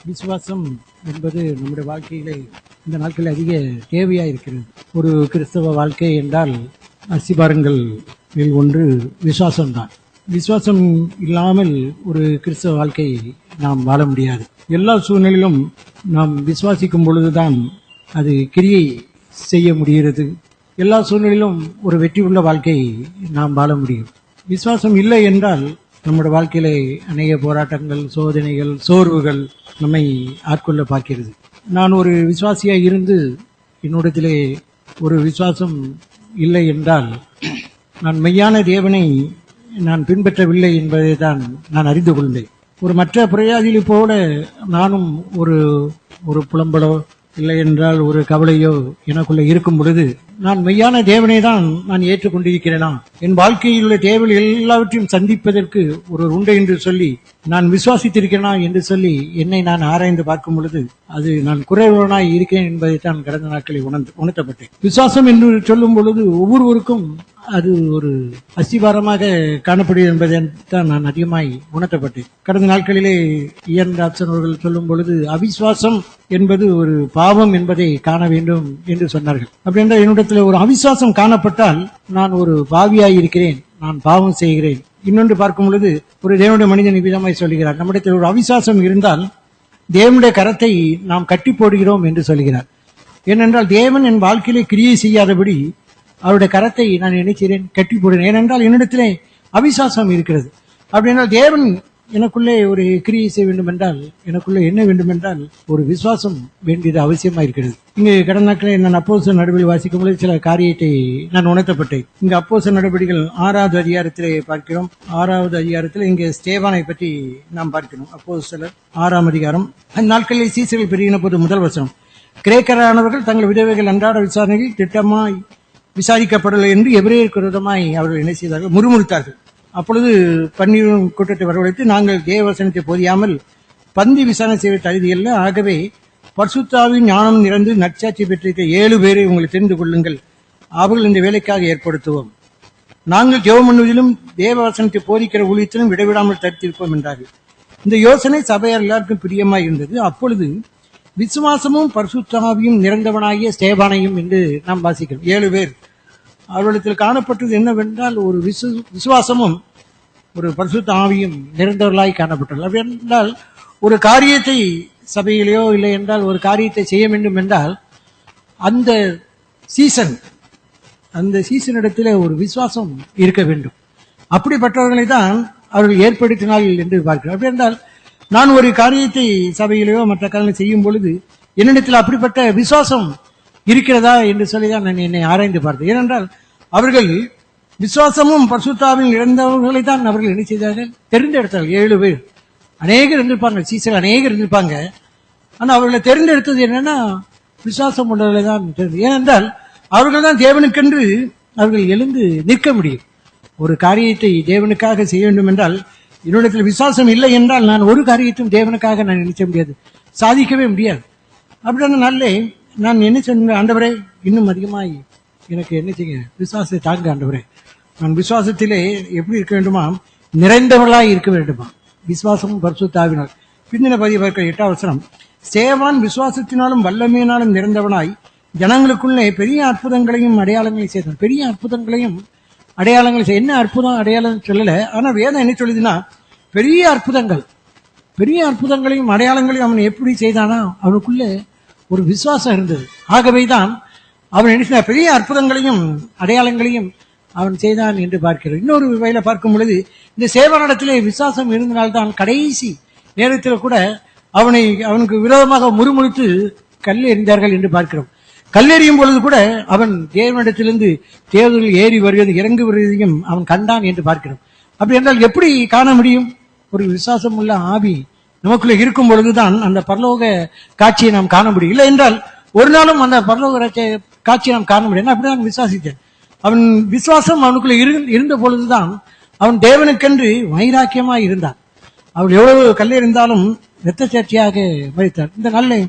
விசுவாசம் என்பது நம்முடைய வாழ்க்கையிலே இந்த நாட்களில் அதிக தேவையா இருக்கிறது. ஒரு கிறிஸ்தவ வாழ்க்கை என்றால் அஸ்திபாரங்களில் ஒன்று விசுவாசம்தான். விசுவாசம் இல்லாமல் ஒரு கிறிஸ்தவ வாழ்க்கையை நாம் வாழ முடியாது. எல்லா சூழ்நிலையிலும் நாம் விசுவாசிக்கும் பொழுதுதான் அது கிரியை செய்ய முடிகிறது. எல்லா சூழ்நிலையிலும் ஒரு வெற்றி உள்ள வாழ்க்கையை நாம் வாழ முடியும். விசுவாசம் இல்லை என்றால் நம்முடைய வாழ்க்கையிலே அநேக போராட்டங்கள், சோதனைகள், சோர்வுகள் நம்மை ஆட்கொள்ள பார்க்கிறது. நான் ஒரு விசுவாசியாக இருந்து என்னிடத்திலே ஒரு விசுவாசம் இல்லை என்றால் நான் மெய்யான தேவனை நான் பின்பற்றவில்லை என்பதை தான் நான் அறிந்து கொண்டேன். ஒரு மற்ற பிரயாதிகளை போல நானும் ஒரு புலம்பலோ இல்லை என்றால் ஒரு கவலையோ எனக்குள்ள இருக்கும் பொழுது நான் மெய்யான தேவனை தான் நான் ஏற்றுக்கொண்டிருக்கிறேனா, என் வாழ்க்கையில் உள்ள தேவைகள் எல்லாவற்றையும் சந்திப்பதற்கு ஒரு உண்டு என்று சொல்லி நான் விசுவாசித்திருக்கிறேனா என்று சொல்லி என்னை நான் ஆராய்ந்து பார்க்கும் பொழுது அது நான் குறைவனாய் இருக்கிறேன் என்பதை தான் கடந்த நாட்களில் உணர்த்தப்பட்டேன். விசுவாசம் என்று சொல்லும் பொழுது ஒவ்வொருவருக்கும் அது ஒரு அஸ்திபாரமாக காணப்படுகிறது என்பதை தான் நான் அதிகமாய் உணர்த்தப்பட்டேன். கடந்த நாட்களிலே இயன் ராப்சன் அவர்கள் சொல்லும் பொழுது அவிசுவாசம் என்பது ஒரு பாவம் என்பதை காண வேண்டும் என்று சொன்னார்கள். அப்படி என்றால் என்னிடத்தில் ஒரு அவிசுவாசம் காணப்பட்டால் நான் ஒரு பாவியாய் இருக்கிறேன், நான் பாவம் செய்கிறேன். இன்னொன்று பார்க்கும் பொழுது ஒரு தேவனுடைய மனிதன் விதமாய் சொல்கிறார், நம்மிடத்தில் ஒரு அவிசுவாசம் இருந்தால் தேவனுடைய கரத்தை நாம் கட்டி போடுகிறோம் என்று சொல்கிறார். ஏனென்றால் தேவன் என் வாழ்க்கையிலே கிரியை செய்யாதபடி அவருடைய கரத்தை நான் நினைக்கிறேன், கட்டி போடுகிறேன். ஏனென்றால் என்னிடத்திலே அவிசுவாசம் இருக்கிறது. அப்படி என்றால் தேவன் எனக்குள்ளே ஒரு கிரியை செய்ய வேண்டும் என்றால் எனக்குள்ளே என்ன வேண்டும் என்றால் ஒரு விசுவாசம் வேண்டியது அவசியமா இருக்கிறது. இங்கு கடந்த நாட்களில் நான் அப்போஸ்தலர் நடவடிக்கை வாசிக்கும் பொழுது சில காரியத்தை நான் உணர்த்தப்பட்டேன். இங்கு அப்போஸ்தலர் நடவடிக்கைகள் 6வது அதிகாரத்திலே பார்க்கிறோம். 6வது அதிகாரத்தில் இங்கு ஸ்தேவானை பற்றி நாம் பார்க்கிறோம். அப்போஸ்தலர் 6ஆம் அதிகாரம். அந்நாட்களில் சீசர்கள் பெருகின போது முதல் வசனம், கிரேக்கரானவர்கள் தங்கள் விதவைகள் அன்றாட விசாரணைகள் திட்டமாய் விசாரிக்கப்படவில்லை என்று எபிரேயருக்கு விரோதமாய் அவர்கள் என்ன செய்தார்கள், முறுமுறுத்தார்கள். அப்பொழுது பன்னிரு கூட்டத்தை வரவழைத்து, நாங்கள் தேவவசனத்தை போதியாமல் பந்தி விசாரணை செய்ய தகுதியல்ல, ஆகவே பரிசுத்தாவின் ஞானம் நிறைந்து நற்சாட்சி பெற்றிருக்க 7 பேரை உங்களை தெரிந்து கொள்ளுங்கள், அவர்கள் இந்த வேலைக்காக ஏற்படுத்துவோம். நாங்கள் ஜெபம் பண்ணுவதிலும் தேவவசனத்தை போதிக்கிற ஊழியத்திலும் விடைவிடாமல் தடுத்திருப்போம் என்றார்கள். இந்த யோசனை சபையார் எல்லாருக்கும் பிரியமாய் இருந்தது. அப்பொழுது விசுவாசமும் பரிசுத்தாவியும் நிறைந்தவனாகிய ஸ்தேவானையும் என்று நாம் வாசிக்கிறோம். 7 பேர் அவர்களிடத்தில் காணப்பட்டது என்னவென்றால் ஒரு விசுவாசமும் ஒரு பரிசுத்த ஆவியும் நிறைந்தவர்களாய் காணப்பட்டார்கள். அப்படி என்றால் ஒரு காரியத்தை சபையிலேயோ இல்லை என்றால் ஒரு காரியத்தை செய்ய வேண்டும் என்றால் அந்த சீசனிடத்தில் ஒரு விசுவாசம் இருக்க வேண்டும். அப்படிப்பட்டவர்களை தான் அவர்கள் ஏற்படுத்தினார்கள் என்று பார்க்கிறோம். அப்படி என்றால் நான் ஒரு காரியத்தை சபையிலேயோ மற்ற காரணம் செய்யும் பொழுது என்னிடத்தில் அப்படிப்பட்ட விசுவாசம் இருக்கிறதா என்று சொல்லிதான் நான் என்னை ஆராய்ந்து பார்த்தேன். ஏனென்றால் அவர்கள் விசுவாசமும் பரிசுத்தாவின் இழந்தவர்களை தான் அவர்கள் என்ன செய்தார்கள், தெரிந்தெடுத்தார்கள். 7 பேர், அநேகர் இருந்திருப்பாங்க, சீசர்கள் அநேகர் இருந்திருப்பாங்க. ஆனால் அவர்களை தெரிந்தெடுத்தது என்னன்னா விசுவாசம் உள்ளவர்களை தான் தெரிந்து. ஏனென்றால் அவர்கள் தான் தேவனுக்கென்று அவர்கள் எழுந்து நிற்க முடியும். ஒரு காரியத்தை தேவனுக்காக செய்ய வேண்டும் என்றால் என்னிடத்தில் விசுவாசம் இல்லை என்றால் நான் ஒரு காரியத்தையும் தேவனுக்காக நான் நினைச்ச முடியாது, சாதிக்கவே முடியாது. அப்படின்னா நல்ல நான் என்ன சொன்ன, ஆண்டவரே இன்னும் அதிகமாய் எனக்கு என்ன செய்ய விசுவாசத்தை தாங்க ஆண்டவரே. நான் விசுவாசத்திலே எப்படி இருக்க வேண்டுமா, நிறைந்தவர்களாய் இருக்க வேண்டுமா, விசுவாசமும் பரிசுத்தாவினால். பிந்தின பதிவு 8ஆம் வசனம், சேவான் விசுவாசத்தினாலும் வல்லமையினாலும் நிறைந்தவனாய் ஜனங்களுக்குள்ளே பெரிய அற்புதங்களையும் அடையாளங்களையும் செய்தான். பெரிய அற்புதங்களையும் அடையாளங்கள் செய்ய, என்ன அற்புதம் அடையாளம் சொல்லல, ஆனா வேதம் என்ன சொல்லுதுன்னா பெரிய அற்புதங்களையும் அடையாளங்களையும் அவன் எப்படி செய்தானா, அவனுக்குள்ள ஒரு விசுவாசம் இருந்தது. ஆகவேதான் அவன் என்ன பெரிய அற்புதங்களையும் அடையாளங்களையும் அவன் செய்தான் என்று பார்க்கிறார். இன்னொரு வகையில பார்க்கும் பொழுது இந்த சேவனிடத்திலே விசுவாசம் இருந்தனால்தான் கடைசி நேரத்தில் கூட அவனுக்கு விரோதமாக முறுமுறுத்து கல் எறிந்தார்கள் என்று பார்க்கிறோம். கல்லெறியும் பொழுது கூட அவன் தேவனிடத்திலிருந்து தேவர்கள் ஏறி வருவது இறங்கி வருவதையும் அவன் கண்டான் என்று பார்க்கிறோம். அப்படி என்றால் எப்படி காண முடியும்? ஒரு விசுவாசம் உள்ள ஆவி நமக்குள்ள இருக்கும் பொழுதுதான் அந்த பரலோக காட்சியை நாம் காண முடியும். இல்லை என்றால் ஒரு நாளும் அந்த பரலோக காட்சியை நாம் காண முடியும். அப்படிதான் விசுவாசித்தேன். அவன் விசுவாசம் அவனுக்குள்ள இருந்த பொழுதுதான் அவன் தேவனுக்கென்று வைராக்கியமாய் இருந்தான். அவள் எவ்வளவு கல்லெறிந்தாலும் இரத்த சாட்சியாக மறித்தார். இந்த நாளில்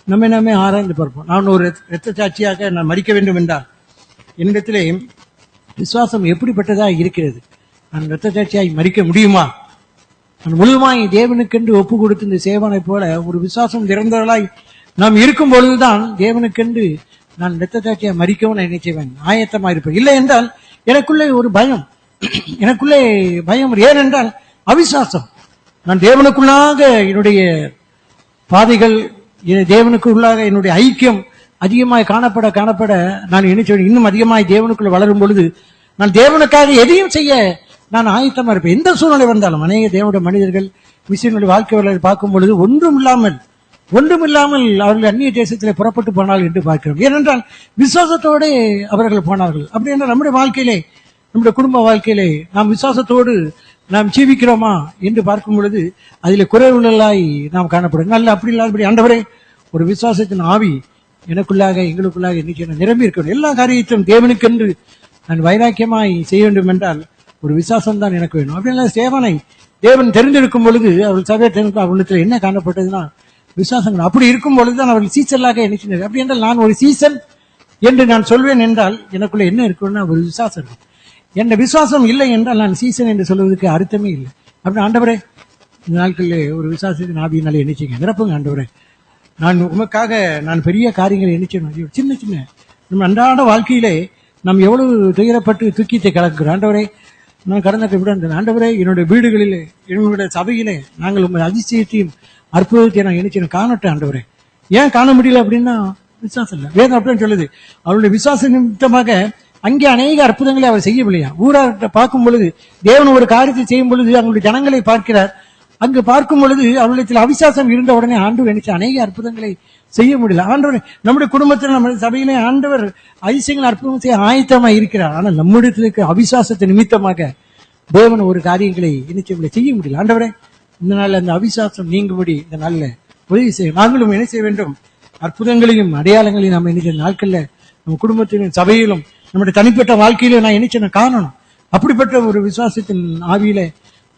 நம்ம ஆராய்ந்து பார்ப்போம். நான் ஒரு இரத்த சாட்சியாக நான் மறிக்க வேண்டும் என்றால் என்னிடத்திலே விசுவாசம் எப்படிப்பட்டதா இருக்கிறது? நான் இரத்த சாட்சியாய் மறிக்க முடியுமா? நான் முழுமாய் தேவனுக்கென்று ஒப்பு கொடுத்து இந்த சேவனை போல ஒரு விசுவாசம் நிறைந்தவர்களாய் நாம் இருக்கும் பொழுதுதான் தேவனுக்கென்று நான் இரத்தத்தாட்சியை மறிக்கவும் நான் நினைச்சேன் ஆயத்தமா இருப்பேன். இல்லை என்றால் எனக்குள்ளே ஒரு பயம், எனக்குள்ளே பயம். ஏனென்றால் அவிசுவாசம். நான் தேவனுக்குள்ளாக என்னுடைய பாதைகள், தேவனுக்குள்ளாக என்னுடைய ஐக்கியம் அதிகமாய் காணப்பட நான் நினைச்சேன் இன்னும் அதிகமாய் தேவனுக்குள்ள வளரும் பொழுது நான் தேவனுக்காக எதையும் செய்ய நான் ஆயத்தமா இருப்பேன். எந்த சூழ்நிலை வந்தாலும் அநேக தேவனுடைய மனிதர்கள் விஷயங்களுடைய வாழ்க்கை வரலாறு பார்க்கும் பொழுது ஒன்றுமில்லாமல் அவர்கள் அந்நிய தேசத்திலே புறப்பட்டு போனார்கள் என்று பார்க்கிறோம். ஏனென்றால் விசுவாசத்தோடு அவர்கள் போனார்கள். அப்படி என்றால் நம்முடைய வாழ்க்கையிலே, நம்முடைய குடும்ப வாழ்க்கையிலே நாம் விசுவாசத்தோடு நாம் ஜீவிக்கிறோமா என்று பார்க்கும் பொழுது அதிலே குறைவுகளாய் நாம் காணப்படும். நல்ல அப்படி இல்லாதபடி ஆண்டவரே ஒரு விசுவாசத்தின் ஆவி எனக்குள்ளாக எங்களுக்குள்ளாக நிச்சயம் நிரம்பி இருக்கணும். எல்லா காரியத்தையும் தேவனுக்கென்று நான் வைராக்கியமாய் செய்ய வேண்டும் என்றால் ஒரு விசுவாசம் தான் எனக்கு வேணும். அப்படின்னா சேவனை தேவன் தெரிந்திருக்கும் பொழுது அவர்கள் சபையை தெரிந்து அவர்களுக்கு என்ன காணப்பட்டதுன்னா விசுவாசம். அப்படி இருக்கும் பொழுதுதான் அவர்கள் சீசனாக நினைச்சினார். அப்படி என்றால் நான் ஒரு சீசன் என்று நான் சொல்வேன் என்றால் எனக்குள்ள என்ன இருக்குன்னா ஒரு விசுவாசம் இருக்கும். என் விசுவாசம் இல்லை என்றால் நான் சீசன் என்று சொல்வதற்கு அர்த்தமே இல்லை. அப்படி ஆண்டவரே இந்த நாட்களில் ஒரு விசுவாசத்தின் ஆவியினாலே எண்ணிச்சிங்க நிரப்புங்க ஆண்டவரே. நான் உமக்காக நான் பெரிய காரியங்களை எண்ணிச்சேன். சின்ன சின்ன நம்ம அன்றாட வாழ்க்கையிலே நாம் எவ்வளவு துயரப்பட்டு துக்கியத்தை கலக்குறோம். ஆண்டவரே நான் கடந்த விட ஆண்டவரே என்னுடைய வீடுகளிலே என்னுடைய சபையிலே நாங்கள் உங்கள் அதிசயத்தையும் அற்புதத்தை நான் எண்ணிச்சேன் காணட்டேன் ஆண்டவரே. ஏன் காண முடியல அப்படின்னா விசுவாசம் இல்லை. வேதம் அப்படின்னு சொல்லுது அவருடைய விசுவாச நிமித்தமாக அங்கே அநேக அற்புதங்களை அவர் செய்யவில்லையா. ஊராட்ட பார்க்கும் பொழுது தேவன் ஒரு காரியத்தை செய்யும் பொழுது அவங்களுடைய ஜனங்களை பார்க்கிறார். அங்கு பார்க்கும் பொழுது அவர்களிடத்தில் அவிசுவாசம் இருந்த உடனே ஆண்டவர் நினைச்ச அநேக அற்புதங்களை செய்ய முடியல. ஆண்டவர் நம்முடைய குடும்பத்தில் நம்ம சபையிலே ஆண்டவர் அதிசயங்கள் அற்புதம் செய்ய ஆயத்தமாக இருக்கிறார். ஆனால் நம்முடைய அவிசுவாசத்தை நிமித்தமாக தேவன் ஒரு காரியங்களை நினைச்சவங்களை செய்ய முடியல. ஆண்டவரே இந்த நாள் அந்த அவிசுவாசம் நீங்கும்படி இந்த நாள்ல உதவி செய்ய நாங்களும் என்ன செய்ய வேண்டும். அற்புதங்களையும் அடையாளங்களையும் நம்ம நினைச்ச நாட்கள்ல நம்ம குடும்பத்திலும் சபையிலும் நம்முடைய தனிப்பட்ட வாழ்க்கையிலும் நான் நினைச்ச காணணும். அப்படிப்பட்ட ஒரு விசுவாசத்தின் ஆவியில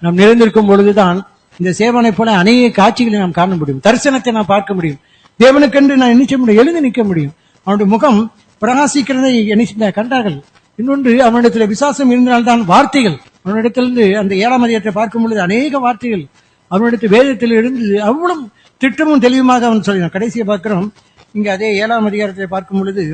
நாம் நிறைந்திருக்கும் பொழுதுதான் இந்த சேவனை போல அநேக காட்சிகளை நாம் காண முடியும். தரிசனத்தை நாம் பார்க்க முடியும். தேவனுக்கென்று நான் நினைச்ச முடியும், எழுந்து நிற்க முடியும். அவனுடைய முகம் பிரகாசிக்கிறதை என்ன கண்டார்கள். இன்னொன்று அவனிடத்தில் விசுவாசம் இருந்தால்தான் வார்த்தைகள் அவனிடத்திலிருந்து அந்த 7ஆம் அதிகாரத்தை பார்க்கும் பொழுது அநேக வார்த்தைகள் அவனிடத்தில் வேதத்தில் இருந்து அவ்வளவு திட்டமும் தெளிவுமாக அவன் சொல்லினான். கடைசியை பார்க்கிறோம் இங்க அதே 7ஆம் அதிகாரத்தை பார்க்கும் பொழுது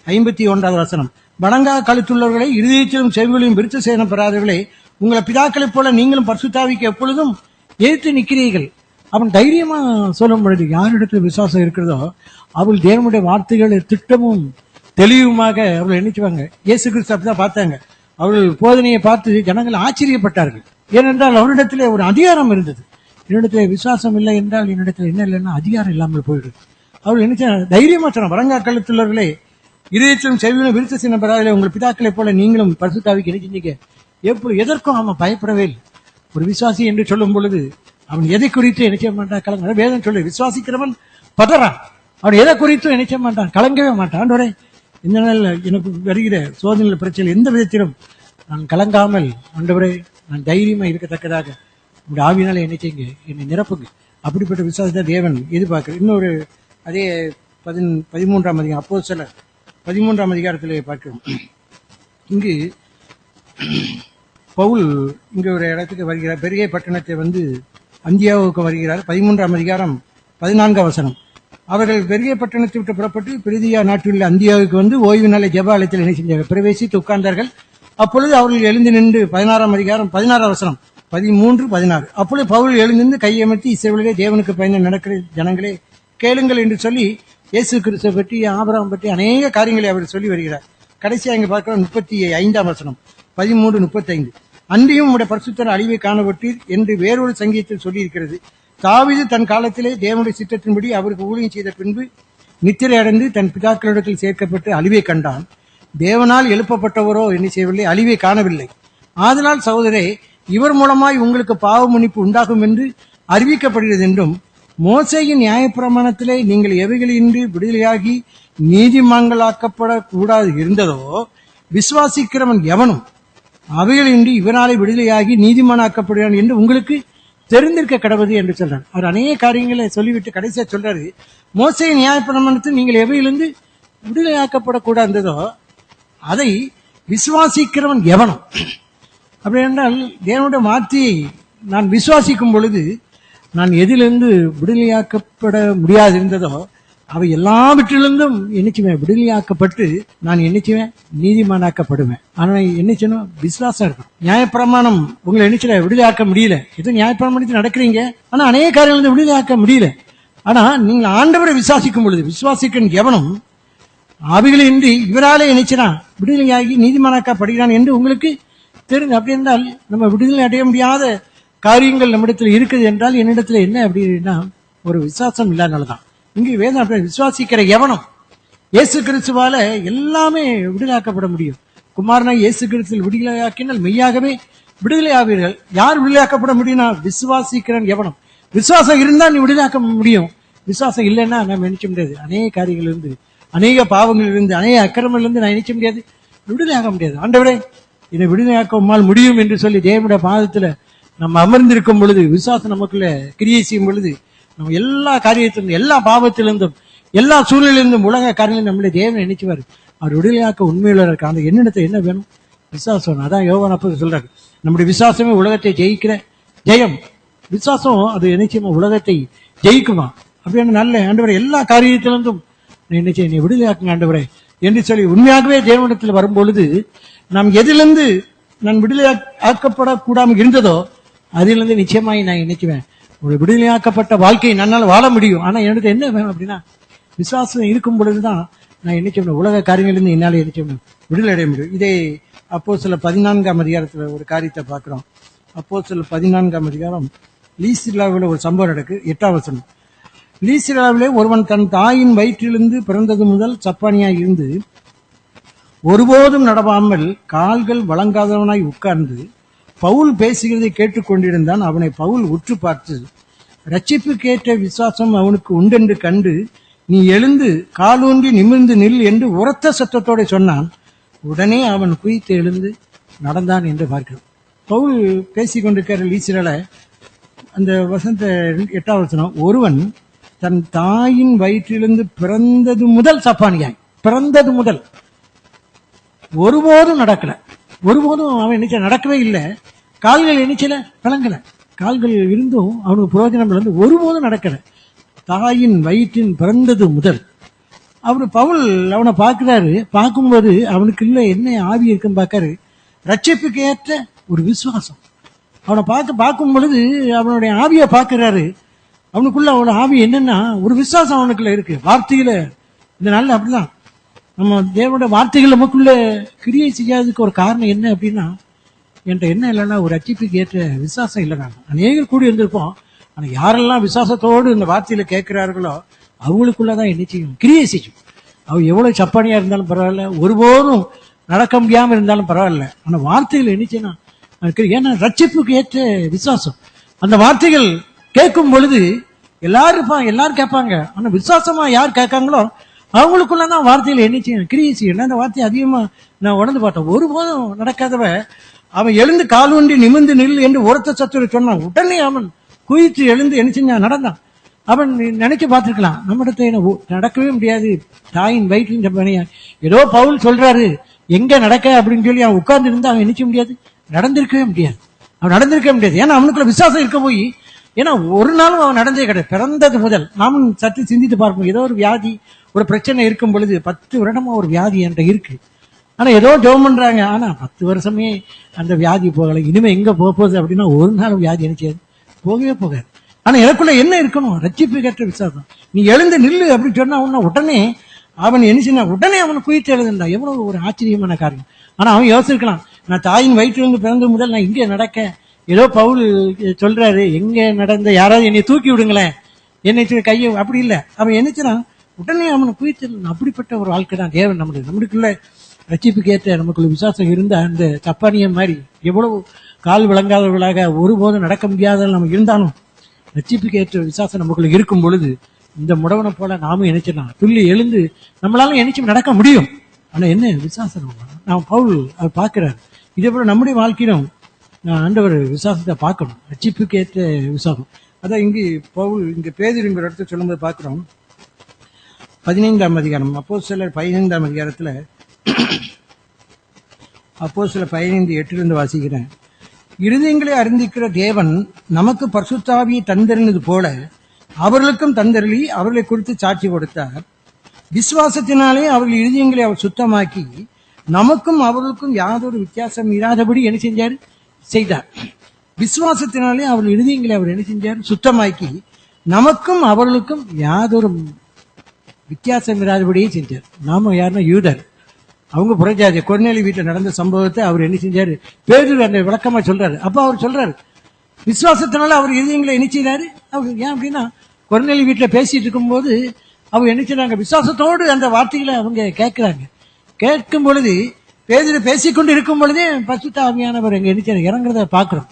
51வது வசனம். வணங்கா கழுத்துள்ளவர்களை இருதயத்திலும் செவிகளையும் விருத்த சேதனம் பெறாதவர்களை உங்களை பிதாக்களைப் போல நீங்களும் பரிசுத்தாவிக்கு எப்பொழுதும் எதிர்த்து நிற்கிறீர்கள். அவன் தைரியமா சொல்லும் பொழுது யாரிடத்துல விசுவாசம் இருக்கிறதோ அவள் தேவனுடைய வார்த்தைகளை திட்டமும் தெளிவுமாக அவர்கள் எண்ணிச்சுவாங்க. இயேசு கிறிஸ்து அப்படிதான் பார்த்தாங்க. அவர்கள் போதனையை பார்த்து ஜனங்கள் ஆச்சரியப்பட்டார்கள். ஏனென்றால் அவரிடத்திலே ஒரு அதிகாரம் இருந்தது. என்னிடத்துல விசுவாசம் இல்லை என்றால் என்னிடத்துல என்ன இல்லைன்னா அதிகாரம் இல்லாமல் போயிடுது. அவர்கள் என்ன தைரியமா சொன்னாங்க, வழங்கா கழுத்துள்ளவர்களே இதயத்திலும் செவியிலும் விருத்த சின்னம் பெறாத உங்கள் பிதாக்களை போல நீங்களும் பரிசுத்தாவிக்கு என்ன செஞ்சீங்க. எதற்கும் அவன் பயப்படவே இல்லை. ஒரு விசுவாசி என்று சொல்லும் பொழுது அவன் எதை குறித்து நினைச்ச மாட்டான், கலங்க. வேதம் சொல்லு விசுவாசிக்கிறவன் பதறான். அவன் எதை குறித்தும் நினைச்ச மாட்டான், கலங்கவே மாட்டான். ஆண்டவரே இந்த நாள் எனக்கு வருகிற சோதனை பிரச்சனை எந்த விதத்திலும் நான் கலங்காமல் ஆண்டவரே நான் தைரியமா இருக்கத்தக்கதாக உங்களுடைய ஆவியினால என்ன செய்யுங்க, என்னை நிரப்புங்க. அப்படிப்பட்ட விசுவாசத்தை தேவன் எதிர்பார்க்க. இன்னொரு அதே 13ஆம் அதிகாரம் அப்போஸ்தலர் 13ஆம் அதிகாரத்திலே பார்க்கிறோம். இங்கு பவுல் இங்க ஒரு இடத்துக்கு வருகிறார். பெரிய பட்டணத்தை அந்தியாவுக்கு வருகிறார். 13ஆம் அதிகாரம் 14ஆம் வசனம். அவர்கள் பெரிய பட்டணத்தை விட்டு புறப்பட்டு பிரிதியா நாட்டில் உள்ள அந்தியாவுக்கு ஓய்வு நாளை ஜெபாலயத்தில் என்ன செஞ்சார்கள், பிரவேசித்து உட்கார்ந்தார்கள். அப்பொழுது அவர்கள் எழுந்து நின்று 16ஆம் அதிகாரம் 16ஆம் வசனம் 13, 16. அப்பொழுது பவுல் எழுந்திருந்து கையமர்த்தி இஸ்ரவேலிலே தேவனுக்கு பயந்து நடக்கிற ஜனங்களே கேளுங்கள் என்று சொல்லி இயேசு கிறிஸ்துவை பற்றி ஆபிரகாம் பற்றி அநேக காரியங்களை அவர் சொல்லி வருகிறார். கடைசியா இங்க பார்க்கிறோம் 35ஆம் வசனம் 13, 35. அன்றியும் உடைய பரிசுத்தர் அழிவை காணப்பட்டீர் என்று வேறொரு சங்கீதத்தில் சொல்லி இருக்கிறது. தாவீது தன் காலத்திலே தேவனுடைய சித்தத்தின்படி அவருக்கு ஊழியம் செய்த பின்பு நித்திரை அடைந்து தன் பிதாக்களிடத்தில் சேர்க்கப்பட்டு அழிவை கண்டான். தேவனால் எழுப்பப்பட்டவரோ என்ன செய்யவில்லை, அழிவை காணவில்லை. ஆதலால் சகோதரே இவர் மூலமாய் உங்களுக்கு பாவ மன்னிப்பு உண்டாகும் என்று அறிவிக்கப்படுகிறது என்றும் மோசேயின் நியாயப்பிரமாணத்திலே நீங்கள் எவைகளின்றி விடுதலையாகி நீதிமான்களாக்கப்படக்கூடாது இருந்ததோ விசுவாசிக்கிறவன் எவனும் அவைகளின்றி இவனாலே விடுதலையாகி நீதிமானாக்கப்படுகிறான் என்று உங்களுக்கு தெரிந்திருக்க கடவுது என்று சொல்றார். அவர் அநேக காரியங்களை சொல்லிவிட்டு கடைசியா சொல்றாரு, மோசேயின் நியாயப்பிரமாணத்தில் நீங்கள் எவையிலிருந்து விடுதலையாக்கப்படக்கூடாதோ அதை விசுவாசிக்கிறவன் எவனும். அப்படி என்றால் தேவனுடைய வார்த்தையை நான் விசுவாசிக்கும் பொழுது நான் எதிலிருந்து விடுதலையாக்கப்பட முடியாது இருந்ததோ அவை எல்லாவற்றிலிருந்தும் என்னச்சுவேன் விடுதலையாக்கப்பட்டு நான் என்னச்சுவேன் நீதிமானாக்கப்படுவேன். ஆனா என்னச்சனும் விசுவாசம் இருக்கணும். நியாயப்பிரமாணம் உங்களை என்னச்சுல விடுதலையாக்க முடியல. ஏதோ நியாயப்பிரமாணத்தை நடக்கிறீங்க, ஆனா அநேக காரியங்கள் விடுதலையாக்க முடியல. ஆனா நீங்க ஆண்டவரை விசுவாசிக்கும் பொழுது விசுவாசிக்கும் எவனும் அவைகளின்றி இவராலே நினைச்சனா விடுதலையாகி நீதிமானாக்கப்படுகிறான் என்று உங்களுக்கு தெரிஞ்சு. அப்படி என்றால் நம்ம விடுதலை அடைய முடியாத காரியங்கள் நம்மிடத்தில் இருக்குது என்றால் என்னிடத்துல என்ன அப்படின்னா ஒரு விசுவாசம் இல்லாதனாலதான். இங்கு வேதம் விசுவாசிக்கிற எவனும் இயேசு கிறிஸ்துவால எல்லாமே விடுதலையாக்கப்பட முடியும். குமாரனா இயேசு கிறிஸ்துவில் விடுதலையாக்கினால் மெய்யாகவே விடுதலை ஆவீர்கள். யார் விடுதலையாக்கப்பட முடியும்னா விசுவாசிக்கிறன் எவனும். விசுவாசம் இருந்தா நீ விடுதலையாக்க முடியும். விசுவாசம் இல்லைன்னா நம்ம நினைச்ச முடியாது. அநேக காரியங்கள் இருந்து, அநேக பாவங்கள் இருந்து, அநேக அக்கிரமங்கள் இருந்து நான் நினைச்ச முடியாது, விடுதலையாக்க முடியாது. ஆண்டவரே இதை விடுதலையாக்க உம்மால் முடியும் என்று சொல்லி தேவனுடைய பாதத்துல நம்ம அமர்ந்திருக்கும் பொழுது, விசுவாசம் நமக்குள்ள கிரியை செய்யும் பொழுது, நம்ம எல்லா காரியத்திலிருந்தும், எல்லா பாவத்திலிருந்தும், எல்லா சூழ்நிலையிலிருந்தும், உலக காரியங்களும் நம்மளுடைய தேவனை நினைச்சுவார். அவர் விடுதலையாக்க உண்மையில இருக்க அந்த என்னிடத்தை என்ன வேணும்? விசுவாசம். அதான் யோவான் அப்போஸ்தலன் சொல்றாரு, நம்முடைய விசுவாசமே உலகத்தை ஜெயிக்கிற ஜெயம். விசுவாசம் அது நிச்சயமா உலகத்தை ஜெயிக்குமா? அப்படியான நல்ல ஆண்டவரை எல்லா காரியத்திலிருந்தும் நினைச்சேன் நீ விடுதலையாக்குங்க ஆண்டவரே என்று சொல்லி உண்மையாகவே தேவனிடத்தில் வரும்பொழுது நாம் எதிலிருந்து நான் விடுதலை ஆக்கப்படக்கூடாமல் இருந்ததோ அதிலிருந்து நிச்சயமாய் நான் நினைக்குவேன் ஒரு விடுதலையாக்கப்பட்ட வாழ்க்கையை நன்னால் வாழ முடியும். ஆனா என்னது என்ன வேணும் அப்படின்னா விசுவாசம் இருக்கும் பொழுதுதான் நான் நினைச்சேன் உலக காரியங்களிலிருந்து என்னால் நினைச்சேன் விடுதலை அடைய முடியும். இதே அப்போஸ்தலர் 14ஆம் அதிகாரத்துல ஒரு காரியத்தை பார்க்கிறோம். அப்போஸ்தலர் 14ஆம் அதிகாரம் லீஸ்திராவில் ஒரு சம்பவம் நடக்கு. 8ஆம் வசனம். லீஸ்திராவிலே ஒருவன் தன் தாயின் வயிற்றிலிருந்து பிறந்தது முதல் சப்பானியாய் இருந்து ஒருபோதும் நடவாமல் கால்கள் வழங்காதவனாய் உட்கார்ந்து பவுல் பேசுகிறதை கேட்டுக்கொண்டிருந்தான். அவனை பவுல் உற்று பார்த்து, ரட்சிப்புக்கேற்ற விசுவாசம் அவனுக்கு உண்டென்று கண்டு நீ எழுந்து காலூன்றி நிமிர்ந்து நில் என்று உரத்த சத்தத்தோட சொன்னான். உடனே அவன் குதித்து எழுந்து நடந்தான் என்று பார்க்கிறோம். பவுல் பேசிக்கொண்டிருக்கிற லீஸ்திரால அந்த வசனத்தை 8ஆம் வசனம், ஒருவன் தன் தாயின் வயிற்றிலிருந்து பிறந்தது முதல் சப்பானியாய், பிறந்தது முதல் ஒருபோதும் நடக்கல, ஒருபோதும் அவன் நினைச்ச நடக்கவே இல்லை. கால்கள் நினைச்சல விளங்கல, கால்கள் இருந்தும் அவனுக்கு பிரயோஜனம் இருந்து ஒருபோதும் நடக்கல. தாயின் வயிற்றின் பிறந்தது முதல். அவரு பவுல் அவனை பார்க்கிறாரு. பார்க்கும்போது அவனுக்கு இல்ல என்ன ஆவி இருக்குன்னு பார்க்காரு. ரட்சிப்புக்கு ஏற்ற ஒரு விசுவாசம் அவனை பார்க்கும் பொழுது அவனுடைய ஆவியை பார்க்கிறாரு. அவனுக்குள்ள அவனோட ஆவி என்னன்னா ஒரு விசுவாசம் அவனுக்குள்ள இருக்கு. வார்த்தையில இந்த நாள்ல அப்படிதான் நம்ம தேவனோட வார்த்தைகள் நமக்குள்ள கிரியை செய்யாததுக்கு ஒரு காரணம் என்ன அப்படின்னா என்கிட்ட என்ன இல்லைன்னா ஒரு ரட்சிப்புக்கு ஏற்ற விசுவாசம் இல்லை. நாங்கள் அநேகர் கூடி இருந்திருப்போம். ஆனா யாரெல்லாம் விசுவாசத்தோடு இந்த வார்த்தையில கேட்கிறார்களோ அவங்களுக்குள்ளதான் என்ன செய்யும், கிரியை செய்யும். அவ எவ்வளவு சப்பானியா இருந்தாலும் பரவாயில்ல, ஒருபோதும் நடக்க முடியாம இருந்தாலும் பரவாயில்ல, ஆனா வார்த்தைகள் என்னச்சுன்னா ஏன்னா ரட்சிப்புக்கு ஏற்ற விசுவாசம். அந்த வார்த்தைகள் கேட்கும் பொழுது எல்லாரும் கேட்பாங்க. ஆனா விசுவாசமா யார் கேட்காங்களோ அவங்களுக்குள்ளதான் வார்த்தையில என்ன செய்யும், கிரியை செய்யும். அந்த வார்த்தையை அதிகமா நான் உணர்ந்து பார்த்தேன். ஒருபோதும் நடக்காதவ அவன் எழுந்து காலூன்றி நிமிர்ந்து நில் என்று உரத்த சத்துரை சொன்னான். உடனே அவன் குதித்து எழுந்து என்ன செஞ்சான், நடந்தான். அவன் நினைச்சு பார்த்திருக்கலாம், நம்மிடத்தை நடக்கவே முடியாது, தாயின் வயிற்றின் பணியா ஏதோ பவுல் சொல்றாரு எங்க நடக்க அப்படின்னு சொல்லி அவன் உட்கார்ந்து இருந்தா அவன் நினைச்ச முடியாது, நடந்திருக்கவே முடியாது. அவன் நடந்திருக்கவே முடியாது. ஏன்னா அவனுக்குள்ள விசுவாசம் இருக்க போய், ஏன்னா ஒரு நாளும் அவன் நடந்தே கிடையாது பிறந்தது முதல். நாமும் சற்று சிந்தித்து பார்ப்போம். ஏதோ ஒரு வியாதி ஒரு பிரச்சனை இருக்கும் பொழுது 10 வருடமா ஒரு வியாதி என்கிட்ட இருக்கு, ஆனா ஏதோ ஜெபம் பண்றாங்க, ஆனா 10 வருஷமே அந்த வியாதி போகல, இனிமே எங்க போகுது அப்படின்னா ஒரு நாள் வியாதி நினைச்சாது போகவே போகாது. ஆனா எனக்குள்ள என்ன இருக்கணும், ரட்சிப்பு கேட்ட விசுவாசம். நீ எழுந்து நில்லு அப்படின்னு சொன்னா உடனே அவன் என்ன உடனே அவன் குயித்து எழுதுண்டா. எவ்வளவு ஒரு ஆச்சரியமான காரியம். ஆனா அவன் யோசிச்சிருக்கலாம், நான் தாயின் வயிற்றிலிருந்து பிறந்த முதல் நான் இங்கே நடக்க, ஏதோ பவுல் சொல்றாரு எங்க நடந்த, யாராவது என்னை தூக்கி விடுங்களேன், என்னை கையை, அப்படி இல்லை. அவன் என்னச்சுன்னா உடனே அவனை குயித்து. அப்படிப்பட்ட ஒரு வாழ்க்கை தான் தேவன் நம்மளுக்குள்ள ரட்சிப்புக்கு ஏற்ற நமக்குள்ள விசுவாசம் இருந்த அந்த சப்பானியம் மாதிரி எவ்வளவு கால் விளங்காதவர்களாக ஒருபோதும் நடக்க முடியாத நம்ம இருந்தாலும் ரட்சிப்புக்கு ஏற்ற விசுவாசம் நமக்குள்ள இருக்கும் பொழுது இந்த முடவனை போல நாமும் நினைச்சிடலாம், துள்ளி எழுந்து நம்மளால நினைச்சு நடக்க முடியும். ஆனா என்ன விசுவாசம் நாம் பவுல் அவர் பார்க்கிறார். இதே போல நம்முடைய வாழ்க்கையிலும் ஆண்டவர் விசுவாசத்தை பார்க்கணும், ரட்சிப்புக்கு ஏற்ற விசுவாசம். அதான் இங்கு பவுல் இங்க பேதுருங்கிற இடத்துல சொல்லும்போது பார்க்கிறோம். 15ஆம் அதிகாரம் அப்போஸ்தலர் 15ஆம் அதிகாரத்துல அப்போஸ்தலர் 15:8 வாசிக்கிறேன். இருதயங்களை அறிந்திருக்கிற தேவன் நமக்கு பரிசுத்தாவியை தந்தருனது போல அவர்களுக்கும் தந்தருளி அவர்களை குறித்து சாட்சி கொடுத்தார். விசுவாசத்தினாலே அவர்கள் இருதயங்களை அவர் சுத்தமாக்கி நமக்கும் அவர்களுக்கும் யாதொரு வித்தியாசம் இராதபடி என்ன செஞ்சார்? செய்தார். விசுவாசத்தினாலே அவர்கள் இருதயங்களை அவர் என்ன செஞ்சார்? சுத்தமாக்கி நமக்கும் அவர்களுக்கும் யாதொரு வித்தியாசம் இராதபடியே செஞ்சார். நாம யாருன்னா யூதர், அவங்க புறஜாதி. கொர்நேலி வீட்டில் நடந்த சம்பவத்தை அவர் என்ன செஞ்சாரு? பேதுரு அந்த விளக்கமா சொல்றாரு. அப்ப அவர் சொல்றாரு, விசுவாசத்தினால அவர் இருதயங்களை என்ன செய்தாரு? அவர் ஏன் அப்படின்னா, கொர்நேலி வீட்டில் பேசிட்டு இருக்கும்போது அவங்க என்ன செய்றாங்க? விசுவாசத்தோடு அந்த வார்த்தைகளை அவங்க கேட்கிறாங்க. கேட்கும் பொழுது பேதுரு பேசிக்கொண்டு இருக்கும் பொழுதே பரிசுத்த ஆவியானவர் எங்க என்ன செய்றாரு? இறங்குறத பாக்குறோம்.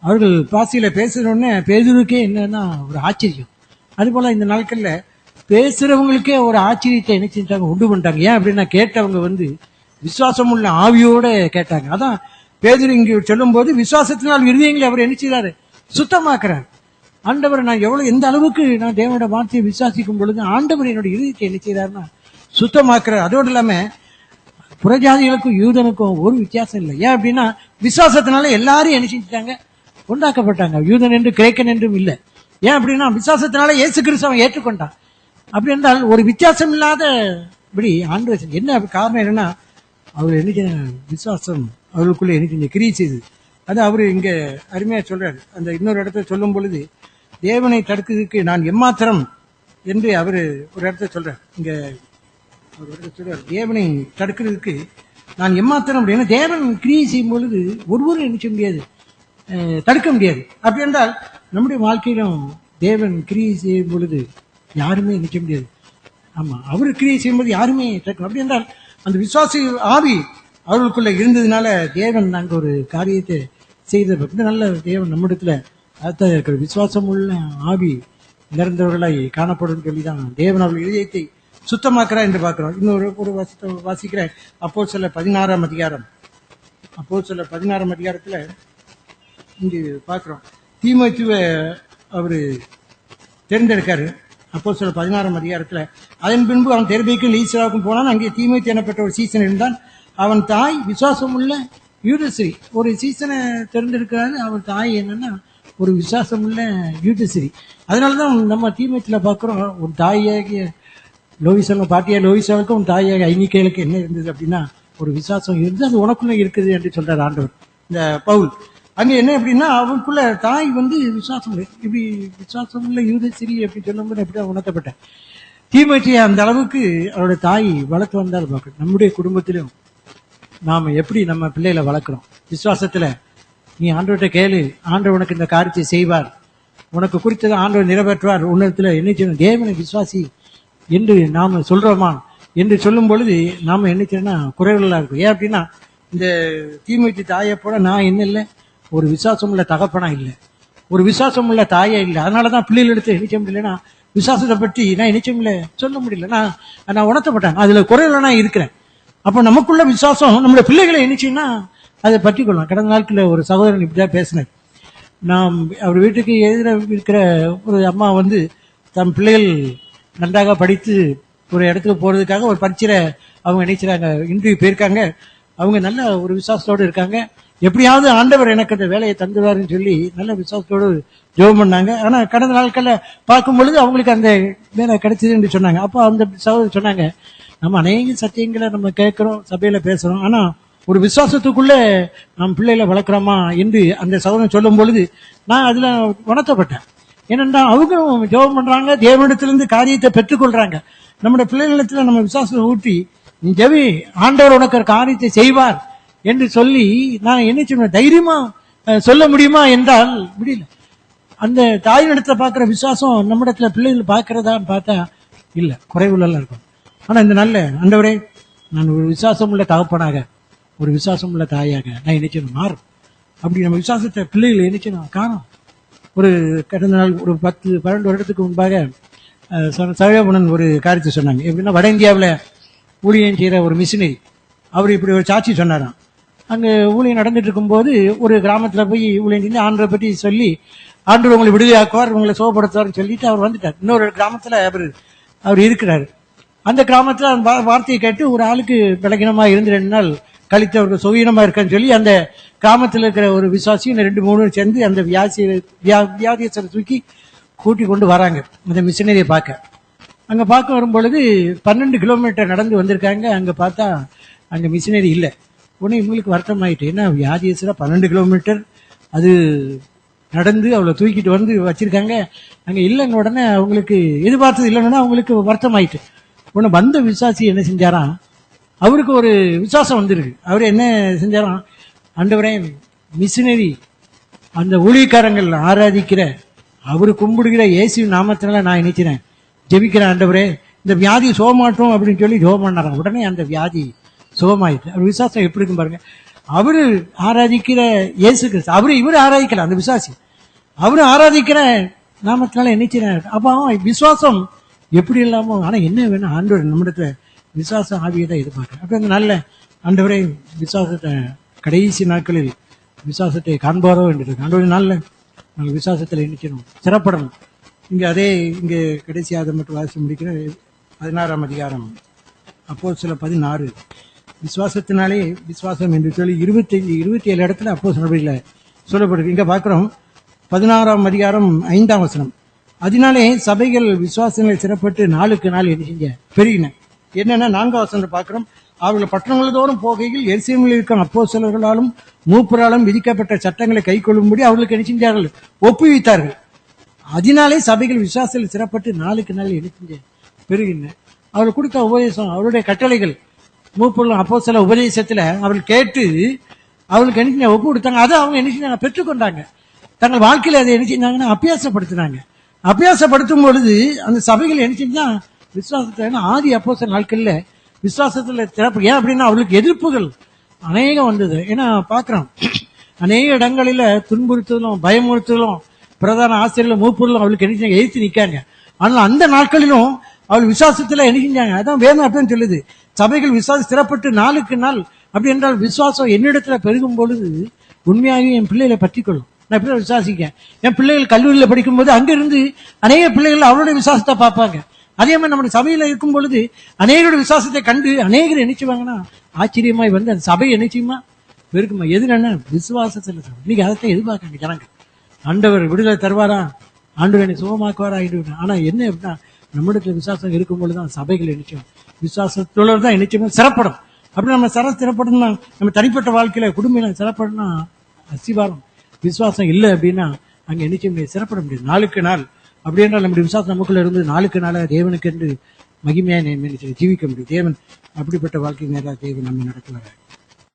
அவர்கள் பாசியில பேசுறோன்னே பேதுருக்கே என்னன்னா ஒரு ஆச்சரியம். அது போல இந்த நாட்கள்ல பேசுறவங்களுக்கே ஒரு ஆச்சரியத்தை என்ன செஞ்சாங்க? உண்டு பண்ணிட்டாங்க. ஏன் அப்படின்னா, கேட்டவங்க விசுவாசம் உள்ள ஆவியோட கேட்டாங்க. அதான் பேதுரு இங்கு சொல்லும் போது விசுவாசத்தினால் இருதயங்களை அவர் என்ன செய்றாரு? சுத்தமாக்குறாரு. ஆண்டவர் நான் எந்த அளவுக்கு நான் தேவனோட வார்த்தையை விசுவாசிக்கும் பொழுது ஆண்டவர் என்னோட இருதயத்தை என்ன செய்றாருன்னா சுத்தமாக்குறாரு. அதோடு இல்லாம புறஜாதிகளுக்கும் யூதனுக்கும் ஒரு வித்தியாசம் இல்லை. ஏன் அப்படின்னா, விசுவாசத்தினால எல்லாரும் என்ன செஞ்சுட்டாங்க? உண்டாக்கப்பட்டாங்க. யூதன் என்று கிரேக்கன் என்றும் இல்லை. ஏன் அப்படின்னா, விசுவாசத்தினால இயேசு கிறிஸ்துவை ஏற்றுக்கொண்டான். அப்படி என்றால் ஒரு வித்தியாசம் இல்லாத இப்படி ஆண்டவர் என்ன காரணம் என்னன்னா, அவர் என்ன விசுவாசம் அவர்களுக்குள்ள என்ன கிரியை செய்து. அது அவரு இங்க அருமையா சொல்றாரு. அந்த இன்னொரு இடத்துல சொல்லும் பொழுது தேவனை தடுக்கிறதுக்கு நான் எம்மாத்திரம் என்று அவரு ஒரு இடத்துல சொல்றார். இங்க ஒரு இடத்துல சொல்றார், தேவனை தடுக்கிறதுக்கு நான் எம்மாத்திரம் அப்படின்னா, தேவன் கிரியை செய்யும் பொழுது ஒருவரும் என்ன செய்ய முடியாது? தடுக்க முடியாது. அப்படி என்றால் நம்முடைய வாழ்க்கையிலும் தேவன் கிரியை செய்யும் பொழுது யாருமே நிற்க முடியாது. ஆமா, அவரு கிரியை செய்யும்போது யாருமே தடுக்க. அப்படி என்றால் அந்த விசுவாசி ஆவி அவர்களுக்குள்ள இருந்ததுனால தேவன் நாங்கள் ஒரு காரியத்தை செய்த நல்ல தேவன் நம்மிடத்துல அதான் இருக்கிற விசுவாசம் உள்ள ஆவி நிறைந்தவர்களாய் காணப்படும் சொல்லிதான் தேவன் அவர்கள் இதயத்தை சுத்தமாக்குறா என்று பார்க்கிறோம். இன்னொரு ஒரு வாசிக்கிற அப்போஸ்தலர் 16ஆம் அதிகாரம். அப்போஸ்தலர் 16ஆம் அதிகாரத்துல இங்கு பார்க்கிறோம், தீமோத்தேயுவை அவரு தேர்ந்தெடுக்காரு. அப்போஸ்தலர் 16ஆம் அதிகாரத்துல, அதன் பின்பு அவன் தெர்பேக்கும் லீஸ்ராவுக்கும் போனான். அங்கே தீமோத்தேயு எனப்பட்ட ஒரு சீசன் இருந்தான். அவன் தாய் விசுவாசம் உள்ள யூதஸ்ரீ. ஒரு சீசனை தேர்ந்தெடுக்கிறாரு. அவன் தாய் என்னன்னா ஒரு விசுவாசம் உள்ள யூதஸ்ரீ. அதனாலதான் நம்ம தீமோத்தேயுல பார்க்கிறோம், ஒரு தாயாகிய லோவிசா பாட்டியா லோவிசாவுக்கும் உன் தாயாக ஐனிக்கேலுக்கு என்ன இருந்தது அப்படின்னா ஒரு விசுவாசம் இருந்து அது உனக்குள்ள இருக்குது என்று சொல்றார் ஆண்டவர். இந்த பவுல் அங்க என்ன அப்படின்னா, அவனுக்குள்ள தாய் விசுவாசம் இப்படி விசுவாசம் உள்ள யூதஸ்ரீ அப்படின்னு சொல்லும்போது எப்படியா உணர்த்தப்பட்டேன். தீமோத்தேயு அந்த அளவுக்கு அவரோட தாய் வளர்த்து வந்தால் பார்க்கணும். நம்முடைய குடும்பத்திலும் நாம எப்படி நம்ம பிள்ளைகளை வளர்க்கிறோம்? விசுவாசத்துல நீ ஆண்டவர்கிட்ட கேளு, ஆண்டவர் உனக்கு இந்த காரியத்தை செய்வார், உனக்கு குறித்ததை ஆண்டவர் நிறைவேற்றுவார். உன்னத்துல என்ன செய்யணும்? தேவனை விசுவாசி என்று நாம சொல்றோமா என்று சொல்லும் பொழுது நாம என்ன செய்யணும்னா குறைவுகளா இருக்கும். ஏன் அப்படின்னா, இந்த தீமோத்தேயு தாயை போல நான் என்ன இல்லை, ஒரு விசுவாசம் உள்ள தகப்பனா இல்லை, ஒரு விசுவாசம் உள்ள தாயா இல்லை. அதனாலதான் பிள்ளைகள் எடுத்து என்ன செய்ய முடியலன்னா விசுவாசத்தை பற்றி நான் என்ன செய்ய முடியல, சொல்ல முடியல. நான் உணர்த்தப்பட்டேன், அதுல குறைவுல நான் இருக்கிறேன். அப்ப நமக்குள்ள விசுவாசம் நம்மளுடைய பிள்ளைகளை என்ன செய்யணும்னா அதை பற்றி கொள்ளலாம். கடந்த நாட்களில் ஒரு சகோதரன் இப்படிதான் பேசினார். நாம் அவர் வீட்டுக்கு எதிர இருக்கிற ஒரு அம்மா தம் பிள்ளைகள் நன்றாக படித்து ஒரு இடத்துக்கு போறதுக்காக ஒரு பரீட்சையில அவங்க நினைச்சாங்க, இன்டர்வியூ போயிருக்காங்க. அவங்க நல்ல ஒரு விசுவாசத்தோடு இருக்காங்க. எப்படியாவது ஆண்டவர் எனக்கு அந்த வேலையை தந்துடுவாருன்னு சொல்லி நல்ல விசுவாசத்தோடு ஜெபம் பண்ணாங்க. ஆனா கடந்த நாட்கள்ல பார்க்கும் பொழுது அவங்களுக்கு அந்த வேலை கிடைச்சதுன்னு சொன்னாங்க. அப்போ அந்த சகோதரர் சொன்னாங்க, நம்ம அநேக சத்தியங்களை நம்ம கேட்கிறோம், சபையில பேசுறோம், ஆனா ஒரு விசுவாசத்துக்குள்ள நம்ம பிள்ளைகளை வளர்க்குறோமா என்று அந்த சகோதரன் சொல்லும் பொழுது நான் அதுல உணர்த்தப்பட்டேன். ஏனென்றா அவங்க ஜெபம் பண்றாங்க, தேவனிடத்திலிருந்து காரியத்தை பெற்றுக்கொள்றாங்க. நம்முடைய பிள்ளைகளிடத்துல நம்ம விசுவாசத்தை ஊட்டி நீ ஜெபி, ஆண்டவர் உனக்கு ஒரு காரியத்தை செய்வார் என்று சொல்லி நான் என்ன சொல்லுவேன், தைரியமா சொல்ல முடியுமா என்றால் முடியல. அந்த தாயினிடத்துல பாக்குற விசுவாசம் நம்ம இடத்துல பிள்ளைகள் பாக்குறதான்னு பார்த்தா இல்ல, குறைவுள்ள இருக்கும். ஆனா இந்த நல்ல ஆண்டவரே, நான் ஒரு விசுவாசம் உள்ள தகப்பனாக, ஒரு விசுவாசம் உள்ள தாயாக நான் நினைச்சேன் மாறும். அப்படி நம்ம விசுவாசத்தை பிள்ளைகள் நினைச்சேன் காணும். ஒரு கடந்த நாள் ஒரு 10-12 வருடத்துக்கு முன்பாக சகோதரன் ஒரு காரியத்தை சொன்னாங்க. எப்படின்னா, வட இந்தியாவில் ஊழியம் செய்யற ஒரு மிஷினரி அவர் இப்படி ஒரு சாட்சி சொன்னாராம். அங்க ஊழியம் நடந்துட்டு இருக்கும்போது ஒரு கிராமத்துல போய் ஊழியம் செஞ்சு ஆண்டரை பற்றி சொல்லி ஆண்டவர் உங்களை விடுதலையாக்குவார், உங்களை சோகப்படுத்துவார்னு சொல்லிட்டு அவர் வந்துட்டார். இன்னொரு கிராமத்துல அவர் இருக்கிறாரு. அந்த கிராமத்துல வார்த்தையை கேட்டு ஒரு ஆளுக்கு பலகீனமா இருந்து 2 நாள் கழித்தவர்கள் சுகீனமா இருக்கான்னு சொல்லி அந்த கிராமத்தில் இருக்கிற ஒரு விசுவாசியும் 2-3 சேர்ந்து அந்த வியாதியஸ்தரை தூக்கி கூட்டி கொண்டு வராங்க அந்த மிஷினரியை பார்க்க. அங்க பார்க்க வரும் பொழுது 12 கிலோமீட்டர் நடந்து வந்திருக்காங்க. அங்க பார்த்தா அங்க மிஷினரி இல்லை. உடனே இவங்களுக்கு வருத்தம் ஆயிட்டு, ஏன்னா வியாதியஸ்தரா 12 கிலோமீட்டர் அது நடந்து அவளை தூக்கிட்டு வந்து வச்சிருக்காங்க, அங்க இல்லைன்னு உடனே அவங்களுக்கு எதிர்பார்த்தது இல்லைன்னா அவங்களுக்கு வருத்தம் ஆயிட்டு. உடனே வந்த விசுவாசி என்ன செஞ்சாராம், அவருக்கு ஒரு விசுவாசம் வந்துருக்கு. அவரு என்ன செஞ்சாராம், ஆண்டவரே மிஷினரி அந்த ஊழியக்காரங்கள் ஆராதிக்கிற அவரு கும்பிடுகிற இயேசு நாமத்தினால நான் நினைக்கிறேன் ஜெபிக்கிறேன், ஆண்டவரே இந்த வியாதி சுகமாட்டோம் அப்படின்னு சொல்லி ஜெபம் பண்ணாராம். உடனே அந்த வியாதி சுகமாயிட்டு. அவர் விசுவாசம் எப்படி இருக்கும் பாருங்க. அவரு ஆராதிக்கிற இயேசு கிறிஸ்து, இவரு ஆராதிக்கல அந்த விசுவாசி, அவரு ஆராதிக்கிற நாமத்தினால நினைக்கிறேன். அப்ப விசுவாசம் எப்படி இல்லாம, ஆனா என்ன வேணும், ஆண்டவர் நம்மிடத்துல விசுவாசம் ஆவியை தான் எதிர்பார்க்கிறேன். அப்ப அந்த நல்ல ஆண்டவரே விசுவாசத்தை கடைசி நாட்களில் விசுவாசத்தை காண்பாரோ என்று ஆண்டவர் நல்ல நாங்கள் விசுவாசத்தில் நினைக்கணும், சிறப்படணும். இங்க கடைசியாக மட்டும் வாசி முடிக்கிற 16ஆம் அதிகாரம் அப்போஸ்தலர் 16 விசுவாசத்தினாலே விசுவாசம் என்று சொல்லி 27 இடத்துல அப்போஸ்தலர்ல சொல்லப்படுது. இங்க பார்க்கிறோம் 16ஆம் அதிகாரம் 5ஆம் வசனம். அதனாலே சபைகள் விசுவாசங்களை சிறப்பட்டு நாளுக்கு நாள் என்ன செஞ்ச பெருகின. என்னன்னா 4ஆம் வசனத்தை பார்க்கிறோம், அவர்கள் பட்டணங்களோடும் போகையில் எருசலேமில் இருக்கும் அப்போஸ்தலர்களாலும் மூப்பராலும் விதிக்கப்பட்ட சட்டங்களை கை கொள்ளும்படி அவர்களுக்கு என்ன செஞ்சார்கள், ஒப்புவித்தார்கள். அதனாலே சபைகள் விசுவாசத்தில் சிறப்பட்டு நாளுக்கு நாள் என்ன செஞ்ச பெருகின. அவர்கள் கொடுத்த உபதேசம், அவருடைய கட்டளைகள், மூப்பர்களும் அப்போஸ்தலர் உபதேசத்துல அவர்கள் கேட்டு அவர்களுக்கு என்ன ஒப்பு கொடுத்தாங்க. அதை அவங்க என்ன செஞ்சாங்க, பெற்றுக்கொண்டாங்க. தங்கள் வாழ்க்கையில அதை என்ன செஞ்சாங்கன்னா அபியாசப்படுத்தினாங்க. அபியாசப்படுத்தும் பொழுது அந்த சபைகள் என்ன செஞ்சா விசுவாசத்துல ஆதி அப்போஸ்தலர் நாட்கள்ல விசுவாசத்துல சிறப்பு. ஏன் அப்படின்னா அவர்களுக்கு எதிர்ப்புகள் அநேகம் வந்தது. ஏன்னா பாக்குறோம் அநேக இடங்களில துன்புறுத்தலும் பயமுறுத்தலும் பிரதான ஆசிரியர்களும் மூப்பர்களும் அவளுக்கு என்ன செஞ்சாங்க, எதிர்த்து நிக்காங்க. ஆனால் அந்த நாட்களிலும் அவள் விசுவாசத்துல என்ன செஞ்சாங்க, அதான் வேணும் அப்படின்னு சொல்லுது. சபைகள் விசுவாசம் சிறப்பட்டு நாளுக்கு நாள். அப்படி என்றால் விசுவாசம் என்னிடத்துல பெருகும் பொழுது உண்மையாகவே என் பிள்ளைகளை பற்றிக்கொள்ளும். நான் எப்படி விசுவாசிக்கேன், என் பிள்ளைகள் கல்லூரியில படிக்கும் போது அங்கிருந்து அநேக பிள்ளைகள் அவருடைய விசுவாசத்தை பார்ப்பாங்க. அதே மாதிரி நம்முடைய சபையில இருக்கும் பொழுது அநேகருடைய விசுவாசத்தை கண்டு அநேகர் நினைச்சுவாங்கன்னா ஆச்சரியமாய் வந்து அந்த சபை நிச்சயமா பெருக்குமா. எதுனா விசுவாசத்துல. இன்னைக்கு அதைத்தான் எதிர்பார்க்காங்க ஜனங்க. ஆண்டவர் விடுதலை தருவாரா, ஆண்டவர் என்னை சுகமாக்குவாரா. ஆனா என்ன அப்படின்னா நம்மளுக்கு விசுவாசம் இருக்கும் பொழுதுதான் சபைகள் நிச்சயம் விசுவாசத்தோடு தான் நிச்சயமா சிறப்படும். அப்படி நம்ம சிறப்படணும்னா நம்ம தனிப்பட்ட வாழ்க்கையில குடும்பம் சிறப்படணும்னா அஸ்திவாரம் விசுவாசம் இல்லை அப்படின்னா அங்க நிச்சயம் சிறப்பட முடியாது. நாளுக்கு நாள் அப்படி என்றால் நம்முடைய விசுவாசம் நமக்குள்ள இருந்து நாளுக்கு நாள தேவனுக்கு என்று மகிமையா ஜீவிக்க முடியும். தேவன் அப்படிப்பட்ட வாழ்க்கை நேரம் தேவன் நம்ம நடத்துவார்.